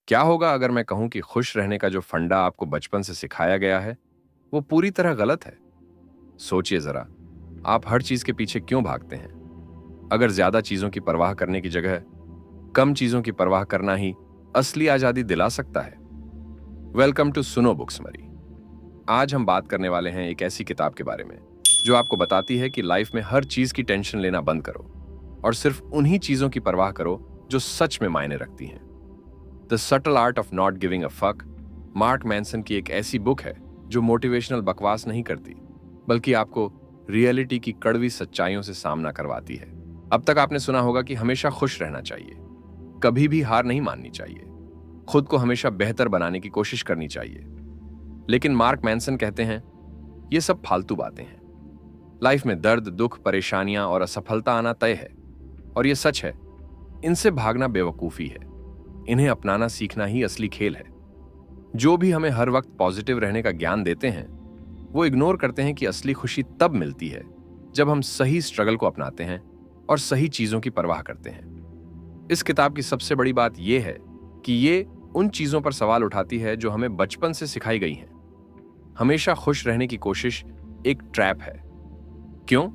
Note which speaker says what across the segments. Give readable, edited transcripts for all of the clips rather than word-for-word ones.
Speaker 1: क्या होगा अगर मैं कहूं कि खुश रहने का जो फंडा आपको बचपन से सिखाया गया है वो पूरी तरह गलत है? सोचिए जरा, आप हर चीज के पीछे क्यों भागते हैं? अगर ज्यादा चीजों की परवाह करने की जगह कम चीजों की परवाह करना ही असली आजादी दिला सकता है। वेलकम टू सुनो बुक्समरी। आज हम बात करने वाले हैं एक ऐसी किताब के बारे में जो आपको बताती है कि लाइफ में हर चीज की टेंशन लेना बंद करो और सिर्फ उन्हीं चीजों की परवाह करो जो सच में मायने रखती हैं। The subtle art of not giving a fuck mark Manson की एक ऐसी बुक है जो मोटिवेशनल बकवास नहीं करती, बल्कि आपको रियलिटी की कड़वी सच्चाइयों से सामना करवाती है। अब तक आपने सुना होगा कि हमेशा खुश रहना चाहिए, कभी भी हार नहीं माननी चाहिए, खुद को हमेशा बेहतर बनाने की कोशिश करनी चाहिए। लेकिन मार्क मैनसन कहते हैं ये सब फालतू बातें हैं। लाइफ में दर्द, दुख, परेशानियां और असफलता आना तय है, और ये सच है। इनसे भागना बेवकूफी है, इन्हें अपनाना सीखना ही असली खेल है। जो भी हमें हर वक्त पॉजिटिव रहने का ज्ञान देते हैं वो इग्नोर करते हैं कि असली खुशी तब मिलती है जब हम सही स्ट्रगल को अपनाते हैं और सही चीजों की परवाह करते हैं। इस किताब की सबसे बड़ी बात यह है कि ये उन चीजों पर सवाल उठाती है जो हमें बचपन से सिखाई गई हैं। हमेशा खुश रहने की कोशिश एक ट्रैप है। क्यों?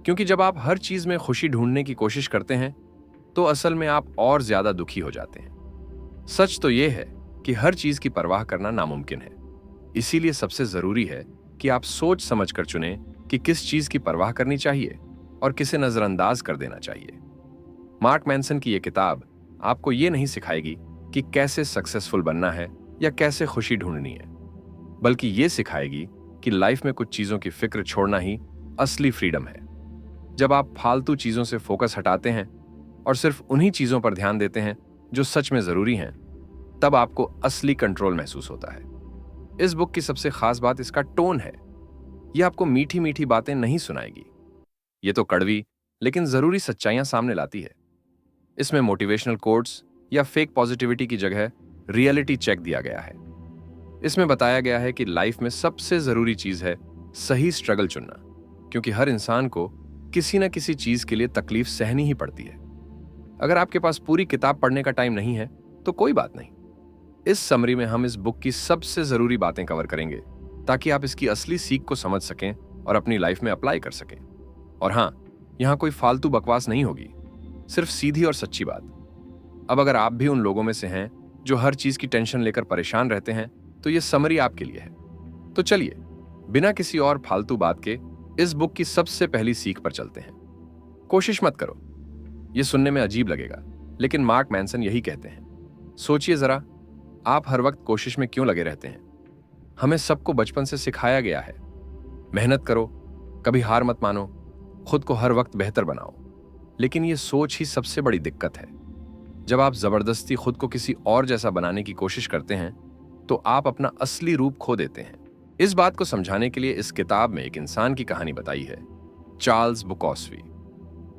Speaker 1: क्योंकि जब आप हर चीज में खुशी ढूंढने की कोशिश करते हैं तो असल में आप और ज्यादा दुखी हो जाते हैं। सच तो यह है कि हर चीज की परवाह करना नामुमकिन है। इसीलिए सबसे जरूरी है कि आप सोच समझकर चुनें कि किस चीज की परवाह करनी चाहिए और किसे नजरअंदाज कर देना चाहिए। मार्क मैनसन की यह किताब आपको यह नहीं सिखाएगी कि कैसे सक्सेसफुल बनना है या कैसे खुशी ढूंढनी है, बल्कि यह सिखाएगी कि लाइफ में कुछ चीजों की फिक्र छोड़ना ही असली फ्रीडम है। जब आप फालतू चीजों से फोकस हटाते हैं और सिर्फ उन्हीं चीजों पर ध्यान देते हैं जो सच में जरूरी हैं, तब आपको असली कंट्रोल महसूस होता है। इस बुक की सबसे खास बात इसका टोन है। यह आपको मीठी मीठी बातें नहीं सुनाएगी, ये तो कड़वी लेकिन जरूरी सच्चाइयां सामने लाती है। इसमें मोटिवेशनल कोट्स या फेक पॉजिटिविटी की जगह रियलिटी चेक दिया गया है। इसमें बताया गया है कि लाइफ में सबसे जरूरी चीज है सही स्ट्रगल चुनना, क्योंकि हर इंसान को किसी न किसी चीज के लिए तकलीफ सहनी ही पड़ती है। अगर आपके पास पूरी किताब पढ़ने का टाइम नहीं है तो कोई बात नहीं। इस समरी में हम इस बुक की सबसे जरूरी बातें कवर करेंगे ताकि आप इसकी असली सीख को समझ सकें और अपनी लाइफ में अप्लाई कर सकें। और हाँ, यहां कोई फालतू बकवास नहीं होगी, सिर्फ सीधी और सच्ची बात। अब अगर आप भी उन लोगों में से हैं जो हर चीज की टेंशन लेकर परेशान रहते हैं तो यह समरी आपके लिए है। तो चलिए, बिना किसी और फालतू बात के इस बुक की सबसे पहली सीख पर चलते हैं। कोशिश मत करो, यह सुनने में अजीब लगेगा, लेकिन मार्क मैनसन यही कहते हैं। सोचिए जरा, आप हर वक्त कोशिश में क्यों लगे रहते हैं? हमें सबको बचपन से सिखाया गया है मेहनत करो, कभी हार मत मानो, खुद को हर वक्त बेहतर बनाओ। लेकिन यह सोच ही सबसे बड़ी दिक्कत है। जब आप जबरदस्ती खुद को किसी और जैसा बनाने की कोशिश करते हैं तो आप अपना असली रूप खो देते हैं। इस बात को समझाने के लिए इस किताब में एक इंसान की कहानी बताई है, चार्ल्स बुकॉस्वी।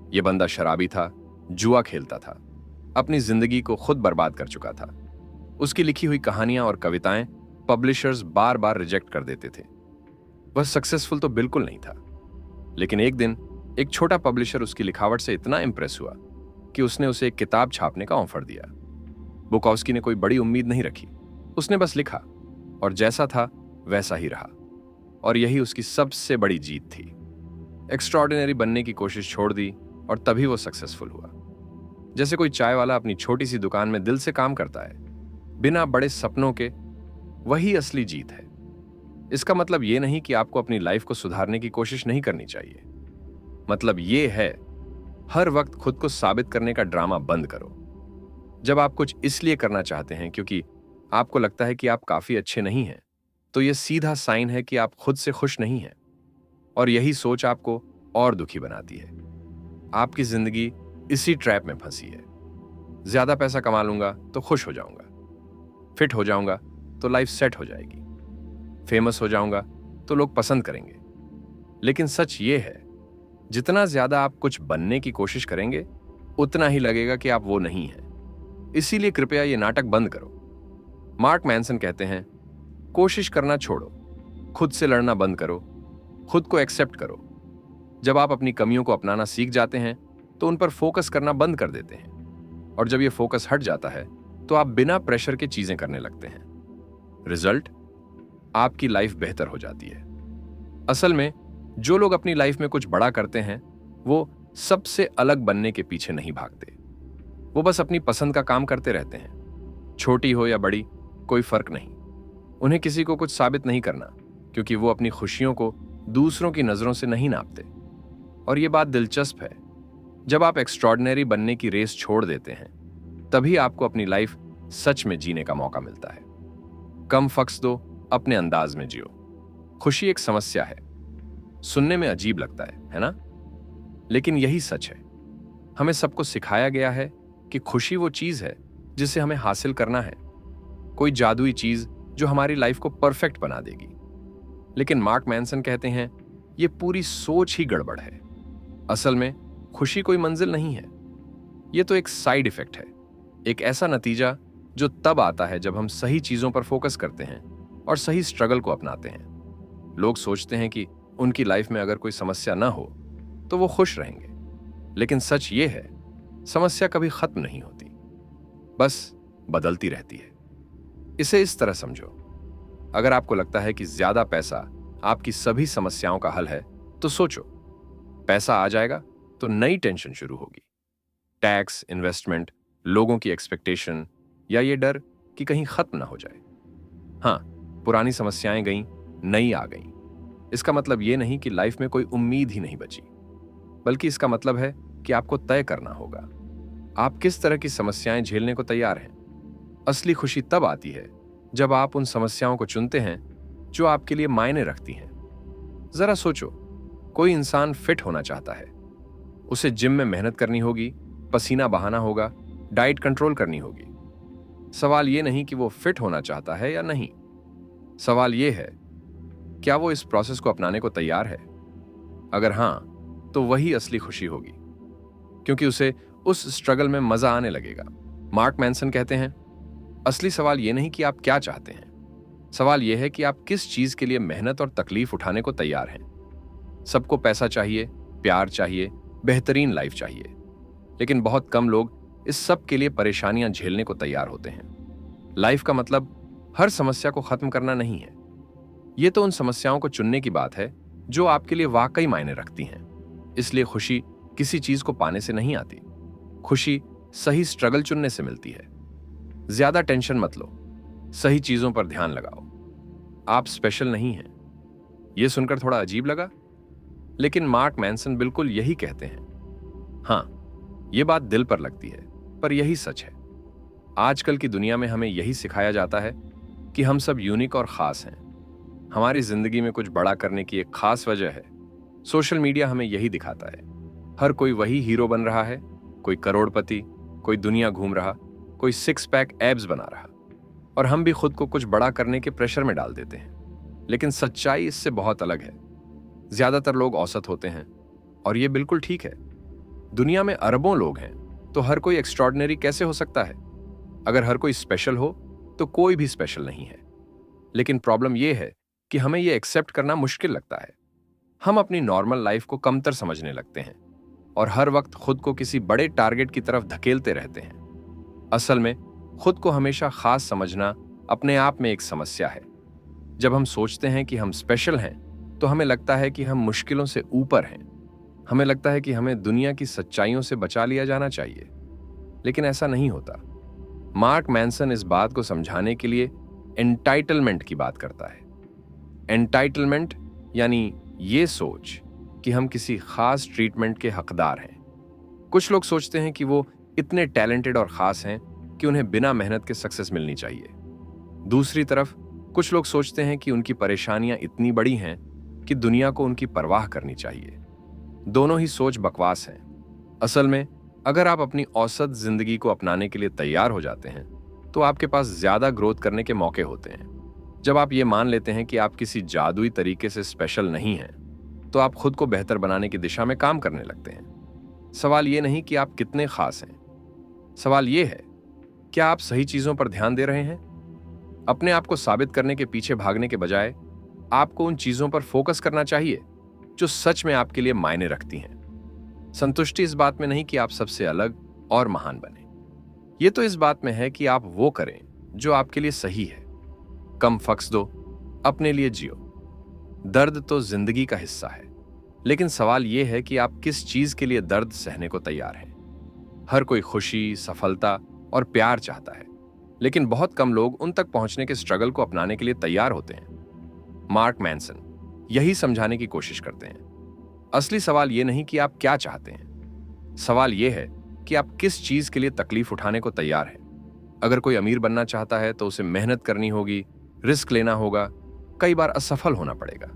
Speaker 1: यह बंदा शराबी था, जुआ खेलता था, अपनी जिंदगी को खुद बर्बाद कर चुका था। उसकी लिखी हुई कहानियां और कविताएं पब्लिशर्स बार बार रिजेक्ट कर देते थे। वह सक्सेसफुल तो बिल्कुल नहीं था, लेकिन एक दिन एक छोटा पब्लिशर उसकी लिखावट से इतना इंप्रेस हुआ कि उसने उसे एक किताब छापने का ऑफर दिया। बुकॉस्की ने कोई बड़ी उम्मीद नहीं रखी, उसने बस लिखा और जैसा था वैसा ही रहा। और यही उसकी सबसे बड़ी जीत थी। एक्स्ट्रॉर्डिनरी बनने की कोशिश छोड़ दी और तभी वो सक्सेसफुल हुआ। जैसे कोई चाय वाला अपनी छोटी सी दुकान में दिल से काम करता है, बिना बड़े सपनों के, वही असली जीत है। इसका मतलब यह नहीं कि आपको अपनी लाइफ को सुधारने की कोशिश नहीं करनी चाहिए। मतलब यह है, हर वक्त खुद को साबित करने का ड्रामा बंद करो। जब आप कुछ इसलिए करना चाहते हैं क्योंकि आपको लगता है कि आप काफी अच्छे नहीं हैं, तो यह सीधा साइन है कि आप खुद से खुश नहीं हैं। और यही सोच आपको और दुखी बनाती है। आपकी जिंदगी इसी ट्रैप में फंसी है। ज्यादा पैसा कमा लूंगा तो खुश हो जाऊंगा, फिट हो जाऊंगा तो लाइफ सेट हो जाएगी, फेमस हो जाऊंगा तो लोग पसंद करेंगे। लेकिन सच ये है, जितना ज्यादा आप कुछ बनने की कोशिश करेंगे उतना ही लगेगा कि आप वो नहीं हैं। इसीलिए कृपया ये नाटक बंद करो। मार्क मैनसन कहते हैं, कोशिश करना छोड़ो, खुद से लड़ना बंद करो, खुद को एक्सेप्ट करो। जब आप अपनी कमियों को अपनाना सीख जाते हैं तो उन पर फोकस करना बंद कर देते हैं। और जब ये फोकस हट जाता है तो आप बिना प्रेशर के चीजें करने लगते हैं। रिजल्ट, आपकी लाइफ बेहतर हो जाती है। असल में जो लोग अपनी लाइफ में कुछ बड़ा करते हैं वो सबसे अलग बनने के पीछे नहीं भागते। वो बस अपनी पसंद का काम करते रहते हैं, छोटी हो या बड़ी, कोई फर्क नहीं। उन्हें किसी को कुछ साबित नहीं करना, क्योंकि वो अपनी खुशियों को दूसरों की नजरों से नहीं नापते। और ये बात दिलचस्प है, जब आप एक्स्ट्रॉर्डिनरी बनने की रेस छोड़ देते हैं तभी आपको अपनी लाइफ सच में जीने का मौका मिलता है। कम फक्स दो, अपने अंदाज में जियो। खुशी एक समस्या है, सुनने में अजीब लगता है ना? लेकिन यही सच है। हमें सबको सिखाया गया है कि खुशी वो चीज है जिसे हमें हासिल करना है, कोई जादुई चीज जो हमारी लाइफ को परफेक्ट बना देगी। लेकिन मार्क मैनसन कहते हैं ये पूरी सोच ही गड़बड़ है। असल में खुशी कोई मंजिल नहीं है, ये तो एक साइड इफेक्ट है, एक ऐसा नतीजा जो तब आता है जब हम सही चीजों पर फोकस करते हैं और सही स्ट्रगल को अपनाते हैं। लोग सोचते हैं कि उनकी लाइफ में अगर कोई समस्या ना हो तो वो खुश रहेंगे, लेकिन सच ये है समस्या कभी खत्म नहीं होती, बस बदलती रहती है। इसे इस तरह समझो, अगर आपको लगता है कि ज्यादा पैसा आपकी सभी समस्याओं का हल है तो सोचो, पैसा आ जाएगा तो नई टेंशन शुरू होगी। टैक्स, इन्वेस्टमेंट, लोगों की एक्सपेक्टेशन, या ये डर कि कहीं खत्म ना हो जाए। हाँ, पुरानी समस्याएं गईं, नई आ गईं। इसका मतलब ये नहीं कि लाइफ में कोई उम्मीद ही नहीं बची, बल्कि इसका मतलब है कि आपको तय करना होगा आप किस तरह की समस्याएं झेलने को तैयार हैं। असली खुशी तब आती है जब आप उन समस्याओं को चुनते हैं जो आपके लिए मायने रखती हैं। जरा सोचो, कोई इंसान फिट होना चाहता है, उसे जिम में मेहनत करनी होगी, पसीना बहाना होगा, डाइट कंट्रोल करनी होगी। सवाल यह नहीं कि वो फिट होना चाहता है या नहीं, सवाल यह है क्या वो इस प्रोसेस को अपनाने को तैयार है। अगर हां, तो वही असली खुशी होगी, क्योंकि उसे उस स्ट्रगल में मजा आने लगेगा। मार्क मैनसन कहते हैं असली सवाल यह नहीं कि आप क्या चाहते हैं, सवाल यह है कि आप किस चीज के लिए मेहनत और तकलीफ उठाने को तैयार हैं। सबको पैसा चाहिए, प्यार चाहिए, बेहतरीन लाइफ चाहिए, लेकिन बहुत कम लोग इस सब के लिए परेशानियां झेलने को तैयार होते हैं। लाइफ का मतलब हर समस्या को खत्म करना नहीं है, यह तो उन समस्याओं को चुनने की बात है जो आपके लिए वाकई मायने रखती हैं। इसलिए खुशी किसी चीज को पाने से नहीं आती, खुशी सही स्ट्रगल चुनने से मिलती है। ज्यादा टेंशन मत लो, सही चीजों पर ध्यान लगाओ। आप स्पेशल नहीं हैं। यह सुनकर थोड़ा अजीब लगा, लेकिन मार्क मैनसन बिल्कुल यही कहते हैं। हां, यह बात दिल पर लगती है, पर यही सच है। आजकल की दुनिया में हमें यही सिखाया जाता है कि हम सब यूनिक और खास हैं। हमारी जिंदगी में कुछ बड़ा करने की एक खास वजह है। सोशल मीडिया हमें यही दिखाता है। हर कोई वही हीरो बन रहा है, कोई करोड़पति, कोई दुनिया घूम रहा, कोई 6 पैक एब्स बना रहा, और हम भी खुद को कुछ बड़ा करने के प्रेशर में डाल देते हैं। लेकिन सच्चाई इससे बहुत अलग है। ज्यादातर लोग औसत होते हैं, और यह बिल्कुल ठीक है। दुनिया में अरबों लोग हैं, तो हर कोई एक्स्ट्रॉर्डिनरी कैसे हो सकता है? अगर हर कोई स्पेशल हो तो कोई भी स्पेशल नहीं है। लेकिन प्रॉब्लम यह है कि हमें यह एक्सेप्ट करना मुश्किल लगता है। हम अपनी नॉर्मल लाइफ को कमतर समझने लगते हैं और हर वक्त खुद को किसी बड़े टारगेट की तरफ धकेलते रहते हैं। असल में खुद को हमेशा खास समझना अपने आप में एक समस्या है। जब हम सोचते हैं कि हम स्पेशल हैं तो हमें लगता है कि हम मुश्किलों से ऊपर हैं। हमें लगता है कि हमें दुनिया की सच्चाइयों से बचा लिया जाना चाहिए, लेकिन ऐसा नहीं होता। मार्क मैनसन इस बात को समझाने के लिए एंटाइटलमेंट की बात करता है। एंटाइटलमेंट यानी ये सोच कि हम किसी खास ट्रीटमेंट के हकदार हैं। कुछ लोग सोचते हैं कि वो इतने टैलेंटेड और खास हैं कि उन्हें बिना मेहनत के सक्सेस मिलनी चाहिए। दूसरी तरफ कुछ लोग सोचते हैं कि उनकी परेशानियां इतनी बड़ी हैं कि दुनिया को उनकी परवाह करनी चाहिए। दोनों ही सोच बकवास हैं। असल में अगर आप अपनी औसत जिंदगी को अपनाने के लिए तैयार हो जाते हैं तो आपके पास ज्यादा ग्रोथ करने के मौके होते हैं। जब आप ये मान लेते हैं कि आप किसी जादुई तरीके से स्पेशल नहीं हैं, तो आप खुद को बेहतर बनाने की दिशा में काम करने लगते हैं। सवाल ये नहीं कि आप कितने खास हैं, सवाल ये है क्या आप सही चीजों पर ध्यान दे रहे हैं। अपने आप को साबित करने के पीछे भागने के बजाय आपको उन चीजों पर फोकस करना चाहिए जो सच में आपके लिए मायने रखती हैं। संतुष्टि इस बात में नहीं कि आप सबसे अलग और महान बने, ये तो इस बात में है कि आप वो करें जो आपके लिए सही है। कम फक्स दो, अपने लिए जियो। दर्द तो जिंदगी का हिस्सा है, लेकिन सवाल यह है कि आप किस चीज के लिए दर्द सहने को तैयार हैं। हर कोई खुशी, सफलता और प्यार चाहता है, लेकिन बहुत कम लोग उन तक पहुंचने के स्ट्रगल को अपनाने के लिए तैयार होते हैं। मार्क मैनसन यही समझाने की कोशिश करते हैं। असली सवाल यह नहीं कि आप क्या चाहते हैं, सवाल यह है कि आप किस चीज के लिए तकलीफ उठाने को तैयार हैं। अगर कोई अमीर बनना चाहता है तो उसे मेहनत करनी होगी, रिस्क लेना होगा, कई बार असफल होना पड़ेगा।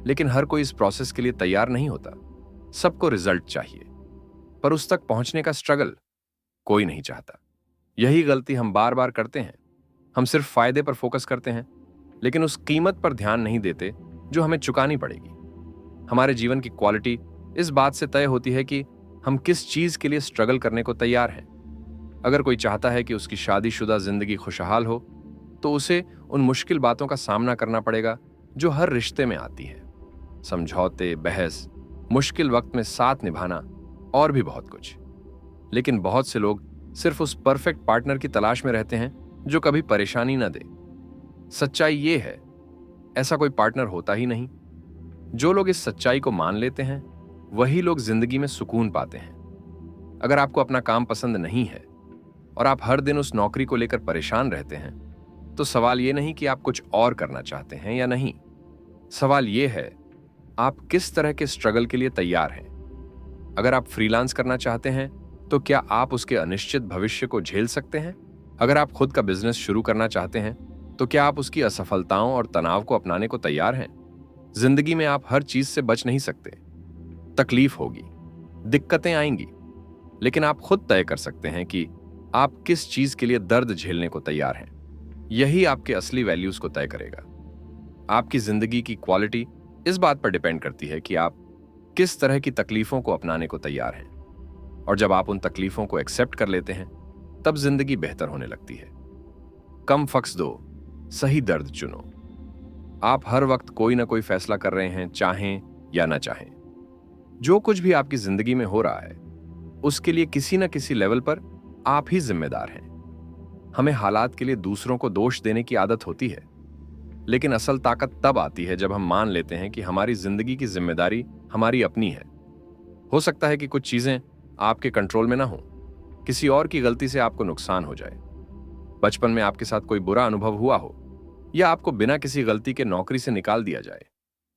Speaker 1: लेकिन हर कोई इस प्रोसेस के लिए तैयार नहीं होता। सबको रिजल्ट चाहिए, पर उस तक पहुंचने का स्ट्रगल कोई नहीं चाहता। यही गलती हम बार बार करते हैं। हम सिर्फ फायदे पर फोकस करते हैं, लेकिन उस कीमत पर ध्यान नहीं देते जो हमें चुकानी पड़ेगी। हमारे जीवन की क्वालिटी इस बात से तय होती है कि हम किस चीज के लिए स्ट्रगल करने को तैयार हैं। अगर कोई चाहता है कि उसकी शादीशुदा जिंदगी खुशहाल हो, तो उसे उन मुश्किल बातों का सामना करना पड़ेगा जो हर रिश्ते में आती है। समझौते, बहस, मुश्किल वक्त में साथ निभाना और भी बहुत कुछ। लेकिन बहुत से लोग सिर्फ उस परफेक्ट पार्टनर की तलाश में रहते हैं जो कभी परेशानी न दे। सच्चाई ये है, ऐसा कोई पार्टनर होता ही नहीं। जो लोग इस सच्चाई को मान लेते हैं, वही लोग जिंदगी में सुकून पाते हैं। अगर आपको अपना काम पसंद नहीं है और आप हर दिन उस नौकरी को लेकर परेशान रहते हैं, तो सवाल यह नहीं कि आप कुछ और करना चाहते हैं या नहीं। सवाल यह है, आप किस तरह के स्ट्रगल के लिए तैयार हैं। अगर आप फ्रीलांस करना चाहते हैं, तो क्या आप उसके अनिश्चित भविष्य को झेल सकते हैं? अगर आप खुद का बिजनेस शुरू करना चाहते हैं, तो क्या आप उसकी असफलताओं और तनाव को अपनाने को तैयार हैं? जिंदगी में आप हर चीज से बच नहीं सकते। तकलीफ होगी, दिक्कतें आएंगी, लेकिन आप खुद तय कर सकते हैं कि आप किस चीज के लिए दर्द झेलने को तैयार हैं। यही आपके असली वैल्यूज को तय करेगा। आपकी जिंदगी की क्वालिटी इस बात पर डिपेंड करती है कि आप किस तरह की तकलीफों को अपनाने को तैयार हैं। और जब आप उन तकलीफों को एक्सेप्ट कर लेते हैं, तब जिंदगी बेहतर होने लगती है। कम फक्स दो, सही दर्द चुनो। आप हर वक्त कोई ना कोई फैसला कर रहे हैं, चाहें या ना चाहें। जो कुछ भी आपकी जिंदगी में हो रहा है, उसके लिए किसी न किसी लेवल पर आप ही जिम्मेदार हैं। हमें हालात के लिए दूसरों को दोष देने की आदत होती है, लेकिन असल ताकत तब आती है जब हम मान लेते हैं कि हमारी जिंदगी की जिम्मेदारी हमारी अपनी है। हो सकता है कि कुछ चीजें आपके कंट्रोल में ना हो, किसी और की गलती से आपको नुकसान हो जाए। बचपन में आपके साथ कोई बुरा अनुभव हुआ हो, या आपको बिना किसी गलती के नौकरी से निकाल दिया जाए।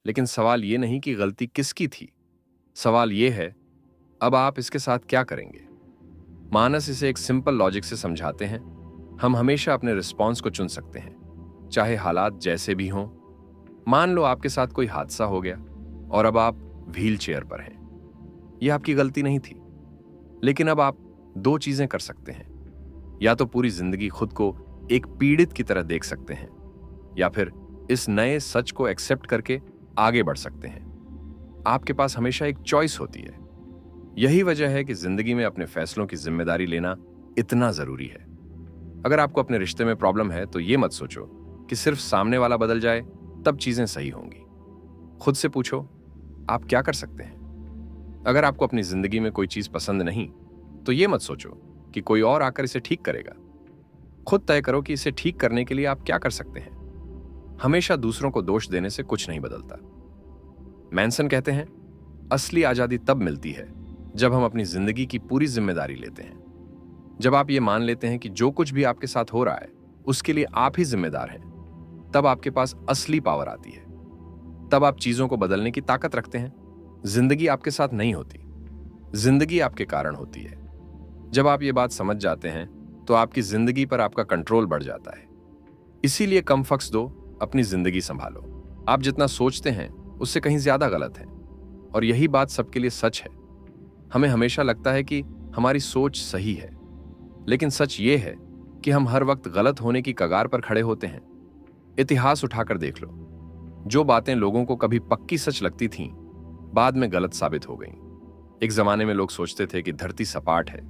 Speaker 1: लेकिन सवाल यह नहीं कि गलती किसकी थी, सवाल यह है अब आप इसके साथ क्या करेंगे। मानस इसे एक सिंपल लॉजिक से समझाते हैं। हम हमेशा अपने रिस्पॉन्स को चुन सकते हैं, चाहे हालात जैसे भी हों। मान लो आपके साथ कोई हादसा हो गया और अब आप व्हील चेयर पर हैं। यह आपकी गलती नहीं थी, लेकिन अब आप दो चीजें कर सकते हैं। या तो पूरी जिंदगी खुद को एक पीड़ित की तरह देख सकते हैं, या फिर इस नए सच को एक्सेप्ट करके आगे बढ़ सकते हैं। आपके पास हमेशा एक चॉइस होती है। यही वजह है कि जिंदगी में अपने फैसलों की जिम्मेदारी लेना इतना जरूरी है। अगर आपको अपने रिश्ते में प्रॉब्लम है, तो यह मत सोचो कि सिर्फ सामने वाला बदल जाए तब चीजें सही होंगी। खुद से पूछो, आप क्या कर सकते हैं। अगर आपको अपनी जिंदगी में कोई चीज पसंद नहीं, तो यह मत सोचो कि कोई और आकर इसे ठीक करेगा। खुद तय करो कि इसे ठीक करने के लिए आप क्या कर सकते हैं। हमेशा दूसरों को दोष देने से कुछ नहीं बदलता। मैनसन कहते हैं, असली आजादी तब मिलती है जब हम अपनी जिंदगी की पूरी जिम्मेदारी लेते हैं। जब आप ये मान लेते हैं कि जो कुछ भी आपके साथ हो रहा है, उसके लिए आप ही जिम्मेदार हैं, तब आपके पास असली पावर आती है। तब आप चीजों को बदलने की ताकत रखते हैं। जिंदगी आपके साथ नहीं होती, जिंदगी आपके कारण होती है। जब आप ये बात समझ जाते हैं, तो आपकी जिंदगी पर आपका कंट्रोल बढ़ जाता है। इसीलिए कम फक्स दो, अपनी जिंदगी संभालो। आप जितना सोचते हैं उससे कहीं ज्यादा गलत है, और यही बात सबके लिए सच है। हमें हमेशा लगता है कि हमारी सोच सही है, लेकिन सच ये है कि हम हर वक्त गलत होने की कगार पर खड़े होते हैं। इतिहास उठाकर देख लो, जो बातें लोगों को कभी पक्की सच लगती थीं, बाद में गलत साबित हो गईं। एक जमाने में लोग सोचते थे कि धरती सपाट है,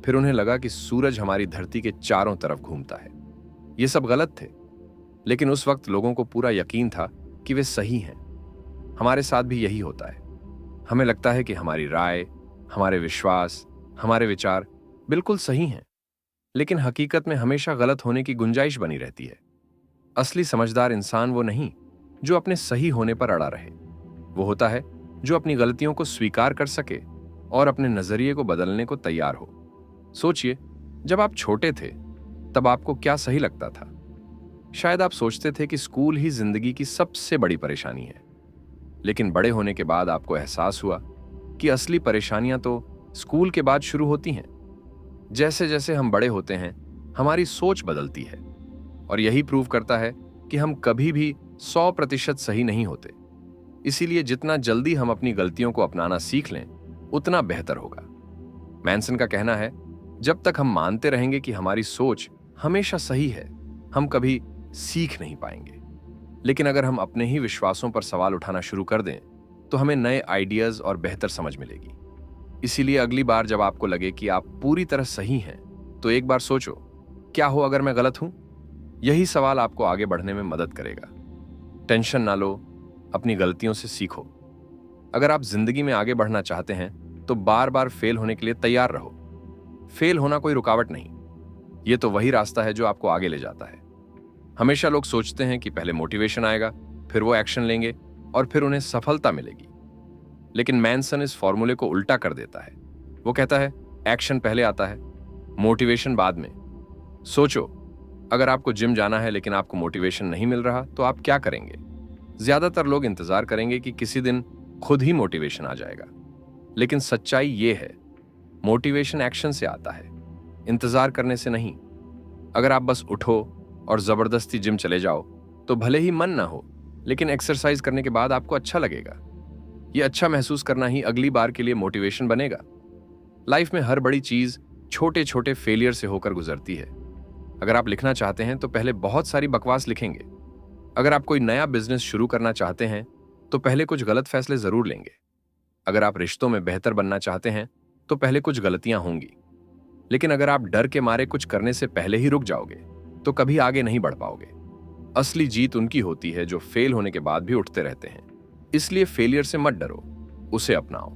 Speaker 1: फिर उन्हें लगा कि सूरज हमारी धरती के चारों तरफ घूमता है। ये सब गलत थे, लेकिन उस वक्त लोगों को पूरा यकीन था कि वे सही हैं। हमारे साथ भी यही होता है। हमें लगता है कि हमारी राय, हमारे विश्वास, हमारे विचार बिल्कुल सही हैं, लेकिन हकीकत में हमेशा गलत होने की गुंजाइश बनी रहती है। असली समझदार इंसान वो नहीं जो अपने सही होने पर अड़ा रहे, वो होता है जो अपनी गलतियों को स्वीकार कर सके और अपने नजरिए को बदलने को तैयार हो। सोचिए, जब आप छोटे थे तब आपको क्या सही लगता था? शायद आप सोचते थे कि स्कूल ही जिंदगी की सबसे बड़ी परेशानी है। लेकिन बड़े होने के बाद आपको एहसास हुआ कि असली परेशानियां तो स्कूल के बाद शुरू होती हैं। जैसे जैसे हम बड़े होते हैं, हमारी सोच बदलती है, और यही प्रूव करता है कि हम कभी भी 100% सही नहीं होते। इसीलिए जितना जल्दी हम अपनी गलतियों को अपनाना सीख लें, उतना बेहतर होगा। मैनसन का कहना है, जब तक हम मानते रहेंगे कि हमारी सोच हमेशा सही है, हम कभी सीख नहीं पाएंगे। लेकिन अगर हम अपने ही विश्वासों पर सवाल उठाना शुरू कर दें, तो हमें नए आइडियाज और बेहतर समझ मिलेगी। इसीलिए अगली बार जब आपको लगे कि आप पूरी तरह सही हैं, तो एक बार सोचो, क्या हो अगर मैं गलत हूं? यही सवाल आपको आगे बढ़ने में मदद करेगा। टेंशन ना लो, अपनी गलतियों से सीखो। अगर आप जिंदगी में आगे बढ़ना चाहते हैं, तो बार बार फेल होने के लिए तैयार रहो। फेल होना कोई रुकावट नहीं, ये तो वही रास्ता है जो आपको आगे ले जाता है। हमेशा लोग सोचते हैं कि पहले मोटिवेशन आएगा, फिर वो एक्शन लेंगे और फिर उन्हें सफलता मिलेगी। लेकिन मैनसन इस फॉर्मूले को उल्टा कर देता है। वो कहता है, एक्शन पहले आता है, मोटिवेशन बाद में। सोचो, अगर आपको जिम जाना है लेकिन आपको मोटिवेशन नहीं मिल रहा, तो आप क्या करेंगे? ज्यादातर लोग इंतजार करेंगे कि किसी दिन खुद ही मोटिवेशन आ जाएगा। लेकिन सच्चाई ये है, मोटिवेशन एक्शन से आता है, इंतजार करने से नहीं। अगर आप बस उठो और जबरदस्ती जिम चले जाओ, तो भले ही मन ना हो, लेकिन एक्सरसाइज करने के बाद आपको अच्छा लगेगा। ये अच्छा महसूस करना ही अगली बार के लिए मोटिवेशन बनेगा। लाइफ में हर बड़ी चीज छोटे छोटे फेलियर से होकर गुजरती है। अगर आप लिखना चाहते हैं तो पहले बहुत सारी बकवास लिखेंगे। अगर आप कोई नया बिजनेस शुरू करना चाहते हैं तो पहले कुछ गलत फैसले जरूर लेंगे। अगर आप रिश्तों में बेहतर बनना चाहते हैं तो पहले कुछ गलतियां होंगी। लेकिन अगर आप डर के मारे कुछ करने से पहले ही रुक जाओगे, तो कभी आगे नहीं बढ़ पाओगे। असली जीत उनकी होती है जो फेल होने के बाद भी उठते रहते हैं। इसलिए फेलियर से मत डरो, उसे अपनाओ।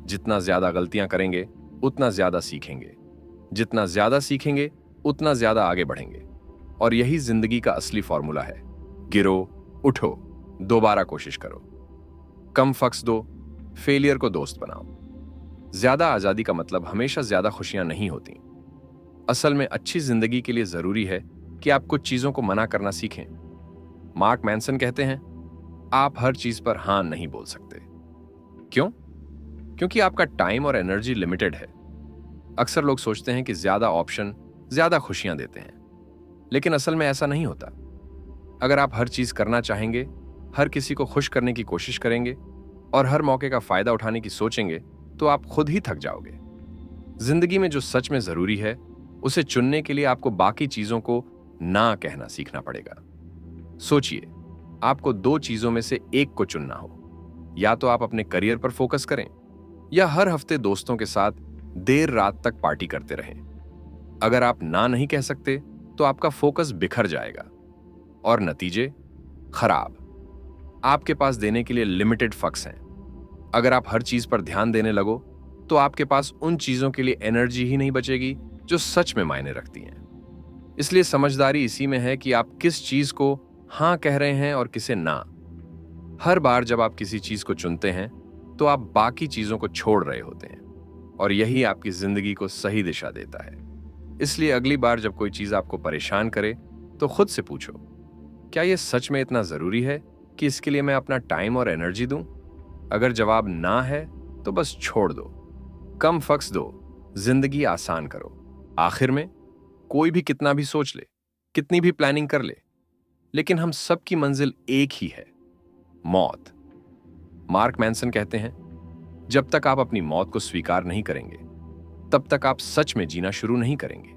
Speaker 1: जितना ज्यादा गलतियां करेंगे, उतना ज्यादा सीखेंगे। जितना ज्यादा सीखेंगे, उतना ज्यादा आगे बढ़ेंगे। और यही जिंदगी का असली फॉर्मूला है। गिरो, उठो, दोबारा कोशिश करो। कम फक्स दो, फेलियर को दोस्त बनाओ। ज्यादा आजादी का मतलब हमेशा ज्यादा खुशियां नहीं होती। असल में अच्छी जिंदगी के लिए जरूरी है कि आप कुछ चीजों को मना करना सीखें। मार्क मैनसन कहते हैं, आप हर चीज पर हां नहीं बोल सकते। क्यों? क्योंकि आपका टाइम और एनर्जी लिमिटेड है। अक्सर लोग सोचते हैं कि ज्यादा ऑप्शन ज्यादा खुशियां देते हैं, लेकिन असल में ऐसा नहीं होता। अगर आप हर चीज करना चाहेंगे, हर किसी को खुश करने की कोशिश करेंगे और हर मौके का फायदा उठाने की सोचेंगे, तो आप खुद ही थक जाओगे। जिंदगी में जो सच में जरूरी है, उसे चुनने के लिए आपको बाकी चीजों को ना कहना सीखना पड़ेगा। सोचिए, आपको दो चीजों में से एक को चुनना हो। या तो आप अपने करियर पर फोकस करें, या हर हफ्ते दोस्तों के साथ देर रात तक पार्टी करते रहें। अगर आप ना नहीं कह सकते, तो आपका फोकस बिखर जाएगा और नतीजे खराब। आपके पास देने के लिए लिमिटेड फक्स हैं। अगर आप हर चीज पर ध्यान देने लगो, तो आपके पास उन चीजों के लिए एनर्जी ही नहीं बचेगी जो सच में मायने रखती हैं। इसलिए समझदारी इसी में है कि आप किस चीज को हां कह रहे हैं और किसे ना। हर बार जब आप किसी चीज को चुनते हैं, तो आप बाकी चीजों को छोड़ रहे होते हैं, और यही आपकी जिंदगी को सही दिशा देता है। इसलिए अगली बार जब कोई चीज आपको परेशान करे, तो खुद से पूछो, क्या यह सच में इतना जरूरी है कि इसके लिए मैं अपना टाइम और एनर्जी दूं? अगर जवाब ना है, तो बस छोड़ दो। कम फक्स दो, जिंदगी आसान करो। आखिर में कोई भी कितना भी सोच ले, कितनी भी प्लानिंग कर ले, लेकिन हम सबकी मंजिल एक ही है, मौत। मार्क मैनसन कहते हैं, जब तक आप अपनी मौत को स्वीकार नहीं करेंगे, तब तक आप सच में जीना शुरू नहीं करेंगे।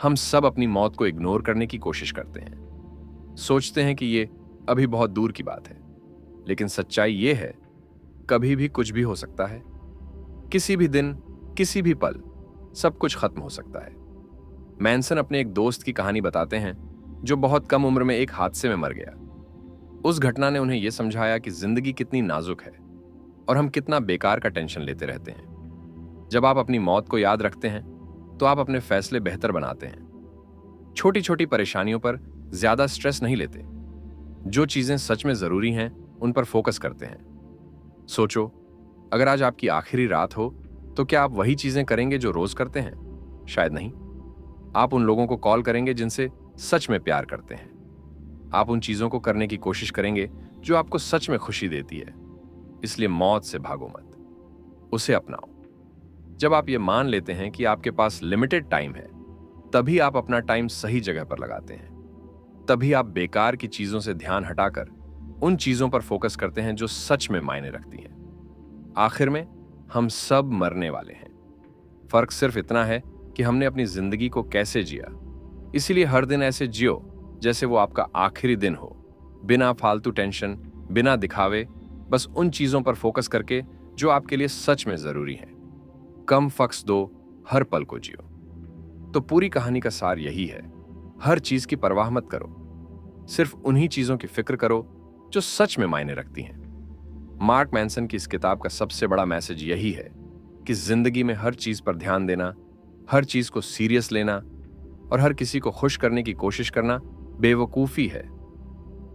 Speaker 1: हम सब अपनी मौत को इग्नोर करने की कोशिश करते हैं। सोचते हैं कि ये अभी बहुत दूर की बात है, लेकिन सच्चाई ये है, कभी भी कुछ भी हो सकता है। किसी भी दिन, किसी भी पल, सब कुछ खत्म हो सकता है। मैनसन अपने एक दोस्त की कहानी बताते हैं जो बहुत कम उम्र में एक हादसे में मर गया। उस घटना ने उन्हें यह समझाया कि जिंदगी कितनी नाजुक है और हम कितना बेकार का टेंशन लेते रहते हैं। जब आप अपनी मौत को याद रखते हैं, तो आप अपने फैसले बेहतर बनाते हैं। छोटी छोटी परेशानियों पर ज्यादा स्ट्रेस नहीं लेते। जो चीजें सच में जरूरी हैं उन पर फोकस करते हैं। सोचो, अगर आज आपकी आखिरी रात हो तो क्या आप वही चीजें करेंगे जो रोज करते हैं? शायद नहीं। आप उन लोगों को कॉल करेंगे जिनसे सच में प्यार करते हैं। आप उन चीजों को करने की कोशिश करेंगे जो आपको सच में खुशी देती है। इसलिए मौत से भागो मत, उसे अपनाओ। जब आप ये मान लेते हैं कि आपके पास लिमिटेड टाइम है, तभी आप अपना टाइम सही जगह पर लगाते हैं। तभी आप बेकार की चीजों से ध्यान हटाकर उन चीजों पर फोकस करते हैं जो सच में मायने रखती हैं। आखिर में हम सब मरने वाले हैं। फर्क सिर्फ इतना है कि हमने अपनी जिंदगी को कैसे जिया। इसीलिए हर दिन ऐसे जियो जैसे वो आपका आखिरी दिन हो, बिना फालतू टेंशन, बिना दिखावे, बस उन चीजों पर फोकस करके जो आपके लिए सच में जरूरी है। कम फक्स दो, हर पल को जियो। तो पूरी कहानी का सार यही है, हर चीज की परवाह मत करो, सिर्फ उन्हीं चीजों की फिक्र करो जो सच में मायने रखती हैं। मार्क मैनसन की इस किताब का सबसे बड़ा मैसेज यही है कि जिंदगी में हर चीज पर ध्यान देना, हर चीज को सीरियस लेना और हर किसी को खुश करने की कोशिश करना बेवकूफी है।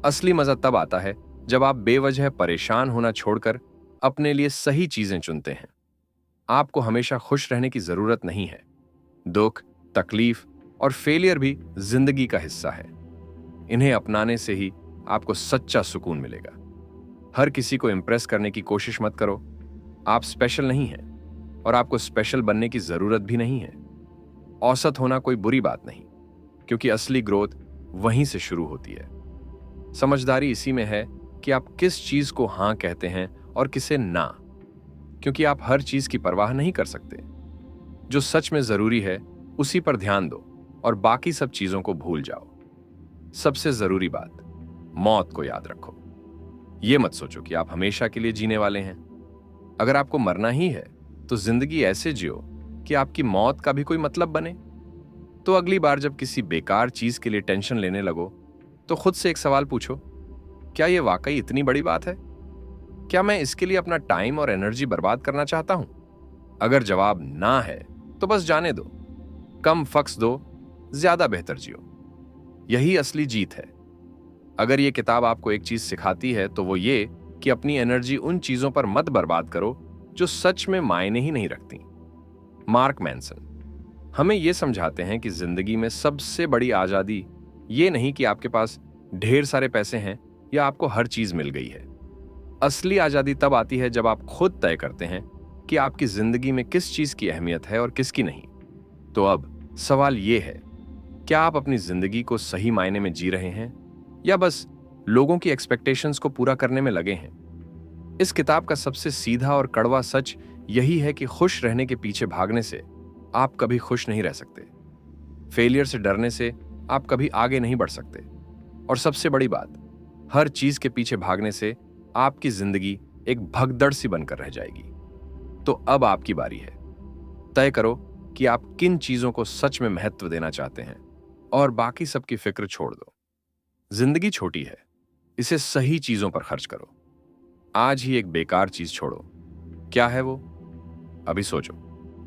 Speaker 1: असली मजा तब आता है जब आप बेवजह परेशान होना छोड़कर अपने लिए सही चीजें चुनते हैं। आपको हमेशा खुश रहने की जरूरत नहीं है। दुख, तकलीफ और फेलियर भी जिंदगी का हिस्सा है। इन्हें अपनाने से ही आपको सच्चा सुकून मिलेगा। हर किसी को इंप्रेस करने की कोशिश मत करो। आप स्पेशल नहीं हैं और आपको स्पेशल बनने की जरूरत भी नहीं है। औसत होना कोई बुरी बात नहीं, क्योंकि असली ग्रोथ वहीं से शुरू होती है। समझदारी इसी में है कि आप किस चीज को हां कहते हैं और किसे ना, क्योंकि आप हर चीज की परवाह नहीं कर सकते। जो सच में जरूरी है उसी पर ध्यान दो और बाकी सब चीजों को भूल जाओ। सबसे जरूरी बात, मौत को याद रखो। यह मत सोचो कि आप हमेशा के लिए जीने वाले हैं। अगर आपको मरना ही है तो जिंदगी ऐसे जियो कि आपकी मौत का भी कोई मतलब बने। तो अगली बार जब किसी बेकार चीज के लिए टेंशन लेने लगो तो खुद से एक सवाल पूछो, क्या यह वाकई इतनी बड़ी बात है? क्या मैं इसके लिए अपना टाइम और एनर्जी बर्बाद करना चाहता हूं? अगर जवाब ना है तो बस जाने दो। कम फक्स दो, ज्यादा बेहतर जियो। यही असली जीत है। अगर यह किताब आपको एक चीज सिखाती है तो वो ये कि अपनी एनर्जी उन चीजों पर मत बर्बाद करो जो सच में मायने ही नहीं रखती। मार्क मैनसन हमें यह समझाते हैं कि जिंदगी में सबसे बड़ी आजादी ये नहीं कि आपके पास ढेर सारे पैसे हैं या आपको हर चीज मिल गई है। असली आजादी तब आती है जब आप खुद तय करते हैं कि आपकी जिंदगी में किस चीज की अहमियत है और किसकी नहीं। तो अब सवाल यह है, क्या आप अपनी जिंदगी को सही मायने में जी रहे हैं या बस लोगों की एक्सपेक्टेशंस को पूरा करने में लगे हैं? इस किताब का सबसे सीधा और कड़वा सच यही है कि खुश रहने के पीछे भागने से आप कभी खुश नहीं रह सकते। फेलियर से डरने से आप कभी आगे नहीं बढ़ सकते। और सबसे बड़ी बात, हर चीज के पीछे भागने से आपकी जिंदगी एक भगदड़ सी बनकर रह जाएगी। तो अब आपकी बारी है। तय करो कि आप किन चीजों को सच में महत्व देना चाहते हैं और बाकी सबकी फिक्र छोड़ दो। जिंदगी छोटी है, इसे सही चीजों पर खर्च करो। आज ही एक बेकार चीज छोड़ो। क्या है वो? अभी सोचो।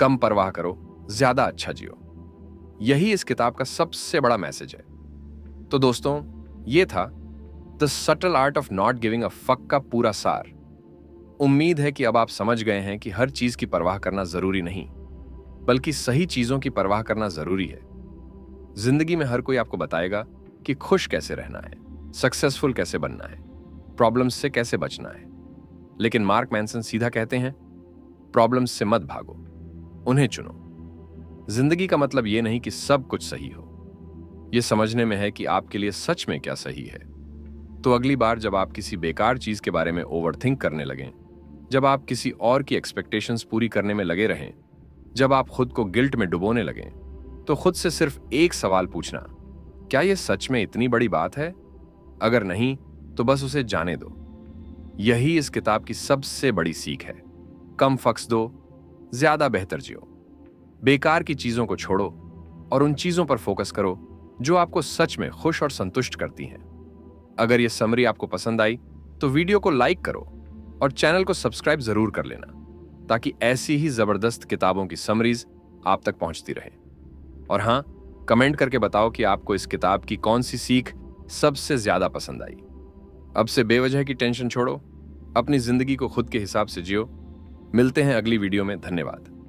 Speaker 1: कम परवाह करो, ज्यादा अच्छा जियो। यही इस किताब का सबसे बड़ा मैसेज है। तो दोस्तों, ये था the subtle art of not giving a fuck का पूरा सार। उम्मीद है कि अब आप समझ गए हैं कि हर चीज की परवाह करना जरूरी नहीं, बल्कि सही चीजों की परवाह करना जरूरी है। जिंदगी में हर कोई आपको बताएगा कि खुश कैसे रहना है, सक्सेसफुल कैसे बनना है, प्रॉब्लम्स से कैसे बचना है। लेकिन मार्क मैनसन सीधा कहते हैं, प्रॉब्लम्स से मत भागो, उन्हें चुनो। जिंदगी का मतलब यह नहीं कि सब कुछ सही हो, यह समझने में है कि आपके लिए सच में क्या सही है। तो अगली बार जब आप किसी बेकार चीज के बारे में ओवरथिंक करने लगें, जब आप किसी और की एक्सपेक्टेशंस पूरी करने में लगे रहें, जब आप खुद को गिल्ट में डुबोने लगें, तो खुद से सिर्फ एक सवाल पूछना, क्या यह सच में इतनी बड़ी बात है? अगर नहीं तो बस उसे जाने दो। यही इस किताब की सबसे बड़ी सीख है। कम फक्स दो, ज्यादा बेहतर जियो। बेकार की चीजों को छोड़ो और उन चीजों पर फोकस करो जो आपको सच में खुश और संतुष्ट करती हैं। अगर यह समरी आपको पसंद आई तो वीडियो को लाइक करो और चैनल को सब्सक्राइब जरूर कर लेना, ताकि ऐसी ही जबरदस्त किताबों की समरीज आप तक पहुंचती रहे। और हाँ, कमेंट करके बताओ कि आपको इस किताब की कौन सी सीख सबसे ज्यादा पसंद आई। अब से बेवजह की टेंशन छोड़ो, अपनी जिंदगी को खुद के हिसाब से जियो। मिलते हैं अगली वीडियो में। धन्यवाद।